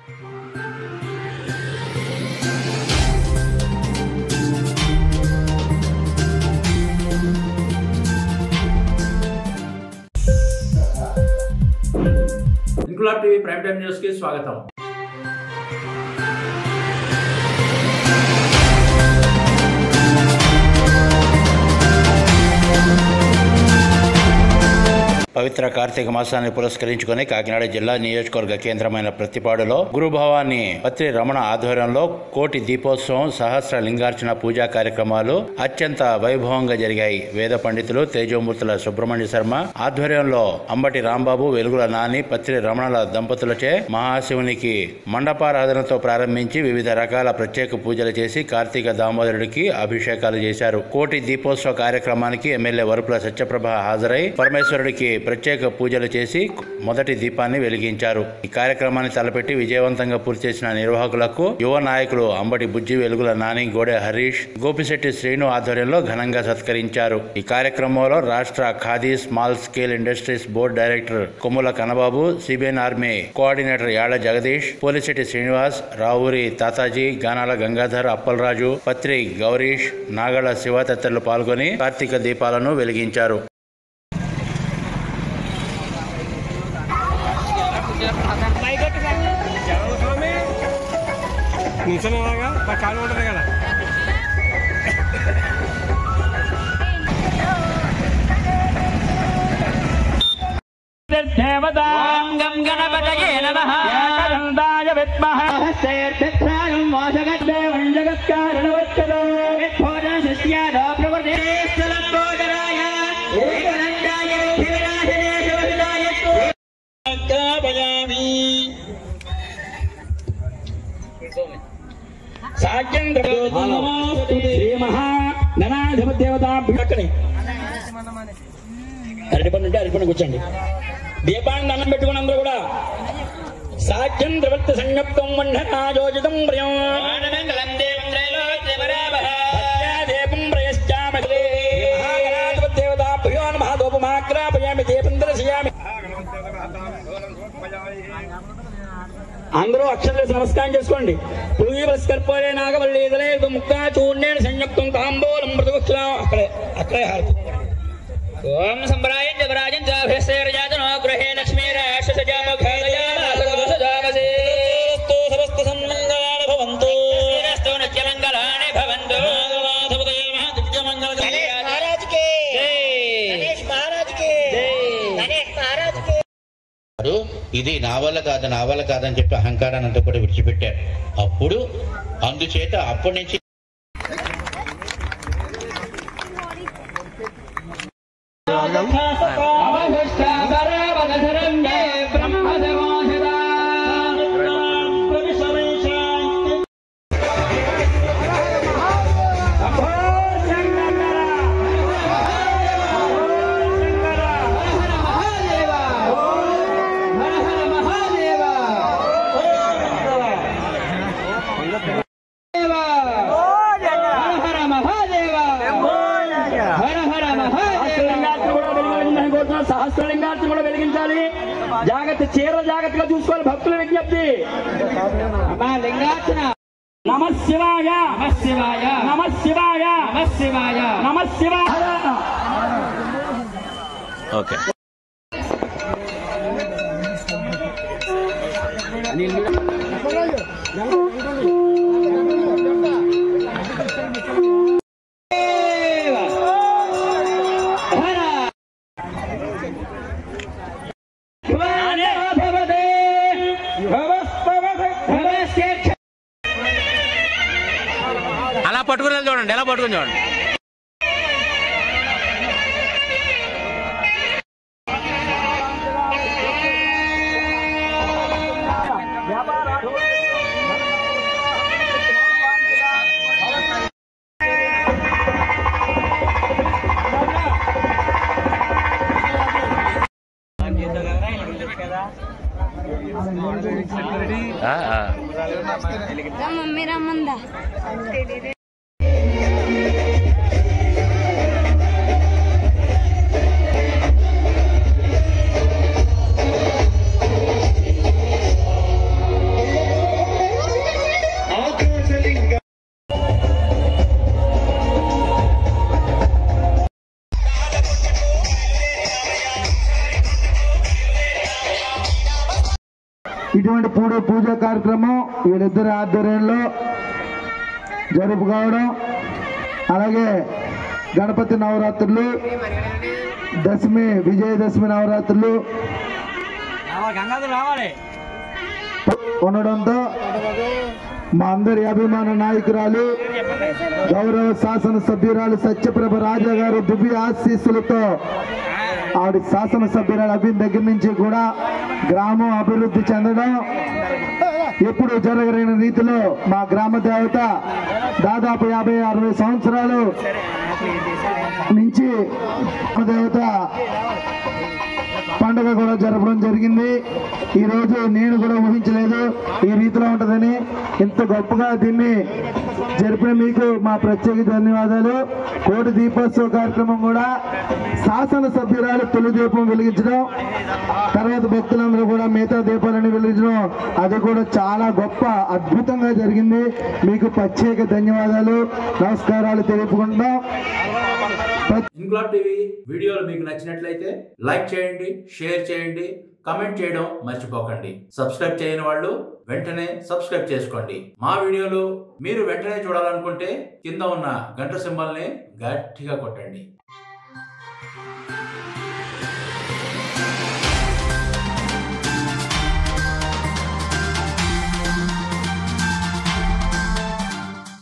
Inquilab TV prime time news కి స్వాగతం. పవిత్ర కార్తీక మాసాన్ని పురస్కరించుకుని కాకినాడ జిల్లా నియోజకవర్గ కేంద్రమైన ప్రతిపాడులో గురుభవాని పత్రి రమణ ఆధ్వర్యంలో కోటి దీపోత్సవం సహస్ర లింగార్చన పూజా కార్యక్రమాలు అత్యంత వైభవంగా జరిగాయి. వేద పండితులు తేజోమూర్తుల సుబ్రహ్మణ్య శర్మ ఆధ్వర్యంలో అంబటి రాంబాబు, వెలుగుల నాని, పత్రి రమణల దంపతులచే మహాశివునికి మండపారాధనతో ప్రారంభించి వివిధ రకాల ప్రత్యేక పూజలు చేసి కార్తీక దామోదరుడికి అభిషేకాలు చేశారు. కోటి దీపోత్సవ కార్యక్రమానికి ఎమ్మెల్యే వరుపుల సత్యప్రభ హాజరై పరమేశ్వరుడికి ప్రత్యేక పూజలు చేసి మొదటి దీపాన్ని వెలిగించారు. ఈ కార్యక్రమాన్ని తలపెట్టి విజయవంతంగా పూర్తి చేసిన నిర్వాహకులకు యువ నాయకులు అంబటి బుజ్జి, వెలుగుల నాని, గోడె హరీష్, గోపిశెట్టి శ్రీను ఆధ్వర్యంలో ఘనంగా సత్కరించారు. ఈ కార్యక్రమంలో రాష్ట్ర Khadi small scale industries board director Kommula Kannababu, CBN army coordinator Yalla Jagadish, Polisetty Srinivas, Ravuri Tataji, Ganala Gangadhar, Appalaraju, Patri Gourish, Nagala Siva తదితరులు పాల్గొని కార్తీక దీపాలను వెలిగించారు. నిల్చోగా కాలు ఉంటుంది కదా. గణపతయే నమః ఏకదంతాయ విద్మహే హస్తేర్ధత్రాయం వాసగద్దేవం జగత్కారణవచ్చలో విద్భోజనస్యాద ప్రవర్తేశ్వరంబోధరాయ ఏకదంతాయ విద్ధివినాశనే శివసుదాయ కాపయామి సాఖ్యంద్రమోస్తు శ్రీ మహాగణాధిపదేవతాభ్యక్కని అరటిపండు ఉంటే అరటిపండు కూర్చోండి. దీపాన్ని దండం పెట్టుకుని అందరూ కూడా సాఖ్యం ప్రవృత్తి సంగప్తం వండనాయోజితం ప్రియం దీపం ప్రయశ్చామదేవతాభ్యో నమః దూపమాగ్రాపయామి దీపం దర్శయామి. అందరూ అక్షరాలు నమస్కారం చేసుకోండి. పూయస్కర్పూరే నాగవల్లీదలే ముక్తా చూర్ణేన సంయుక్తం తాంబూలం మృదుక్షణం అక్కడే హారతి. ఓం సంభ్రాయ జవరాజం జాభ్యస్తేర్యాజనో గృహే లక్ష్మీ రాక్షసజామఘాదయామసే సమస్త సన్మంగళాని భవంతు స్తు నిత్యమంగళాని భవంతు. ఇది నా వల్ల కాదని చెప్పి అహంకారాన్ని అంతా కూడా విడిచిపెట్టారు. అప్పుడు అందుచేత అప్పటి నుంచి సహస్రలింగార్చన కూడా వెలిగించాలి. జాగ్రత్తగా చూసుకోవాలి. భక్తుల విజ్ఞప్తి లింగార్చన. నమః శివాయ నమః శివాయ నమః శివాయ నమః శివాయ నమః శివాయ. ఓకే అలా పట్టుకుని చూడండి, ఎలా పట్టుకుని చూడండి. మమ్మీ రమ్మందా. ఇటువంటి పూజా కార్యక్రమం వీళ్ళిద్దరి ఆధ్వర్యంలో జరుపుకోవడం, అలాగే గణపతి నవరాత్రులు, దశమి విజయదశమి నవరాత్రులు ఉండడంతో మా అందరి అభిమాన నాయకురాలు గౌరవ శాసనసభ్యురాలు సత్యప్రభ రాజా గారు దివ్య ఆశీస్సులతో ఆవిడ శాసనసభ్యురాలు అభివృద్ధి దగ్గర నుంచి కూడా గ్రామం అభివృద్ధి చెందడం, ఎప్పుడు జరగలేని రీతిలో మా గ్రామ దేవత దాదాపు 50-60 సంవత్సరాలు నుంచి దేవత పండుగ కూడా జరపడం జరిగింది. ఈరోజు నేను కూడా ఊహించలేదు ఈ రీతిలో ఉంటుందని. ఇంత గొప్పగా దీన్ని జరిపిన మీకు మా ప్రత్యేక ధన్యవాదాలు. కోటి దీపోత్సవ కార్యక్రమం కూడా శాసనసభ్యురాలు తొలి దీపం వెలిగించడం, తర్వాత భక్తులందరూ కూడా మిగతా దీపాలను వెలిగించడం, అది కూడా చాలా గొప్ప అద్భుతంగా జరిగింది. మీకు ప్రత్యేక ధన్యవాదాలు, నమస్కారాలు తెలుపుకుంటున్నాం. ఇంక్లాబ్ టీవీ వీడియోలు మీకు నచ్చినట్లయితే లైక్ చేయండి, షేర్ చేయండి, కమెంట్ చేయడం మర్చిపోకండి. సబ్స్క్రైబ్ చేయని వాళ్ళు వెంటనే సబ్స్క్రైబ్ చేసుకోండి. మా వీడియోలు మీరు వెంటనే చూడాలనుకుంటే కింద ఉన్న గంట సింబల్ని గట్టిగా కొట్టండి.